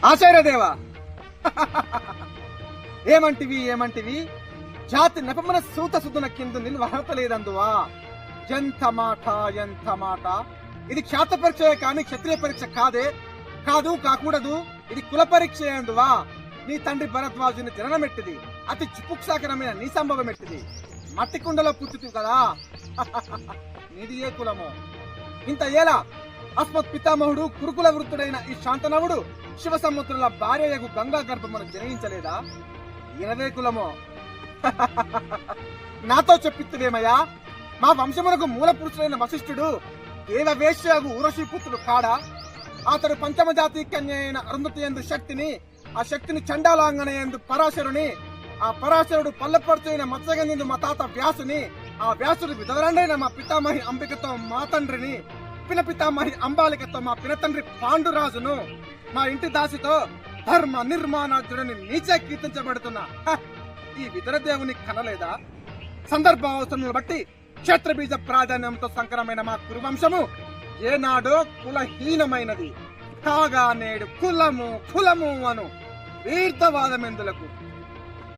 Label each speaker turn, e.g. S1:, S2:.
S1: ఆచార్యదేవా ఏమంటివి జాతి నెపమన సూత సుదున కింద నిన్ను అర్హత లేదందువా. ఎంత మాట. ఇది క్షాత పరీక్ష కానీ క్షత్రియ పరీక్ష కాకూడదు. ఇది కుల పరీక్ష అందువా. నీ తండ్రి భరద్వాజుని జననమెట్టిది, అతి చుపుక్సాకరమైన నీ సంభవం ఎట్టిది. మట్టి కుండలో పుట్టుతు కదా. నీది ఏ కులమో ఇంత ఏలా. అస్మత్ పితామహుడు కురుకుల వృత్తుడైన ఈ శాంతనవుడు శివసముద్రుల భార్యయగు గంగా గర్భమును జనయించలేదా? ఈయనదే కులమో. నాతో చెప్పిత్తువేమయ్యా, మా వంశమునకు మూల పురుషుడైన వశిష్ఠుడు దేవవేశ్యగు ఊరషి పుత్రుడు కాడా? అతడు పంచమ జాతి కన్య అయిన అరుంధతి యందు శక్తిని, ఆ శక్తిని చండాలాంగన యందు పరాశరుని, ఆ పరాశరుడు పల్లెపడుచైన మత్స్యగంధుడు మా తాత వ్యాసుని, ఆ వ్యాసుడు విధవరండైన మా పితామహి అంబికతో మా తండ్రిని, పిన పితామహి అంబాలికతో మా పినతండ్రి పాండురాజును, మా ఇంటి దాసితో ధర్మ నిర్మాణార్జునుని నీచే కీర్తించబడుతున్నా ఈ విదురదేవుని కనలేదా? సందర్భ అవసరములను బట్టి క్షేత్రబీజ ప్రాధాన్యంతో సంకరమైన మా కురువంశము ఏనాడో కులహీనమైనది కాగా నేడు కులము అను వీర్ధవాదమెందులకు.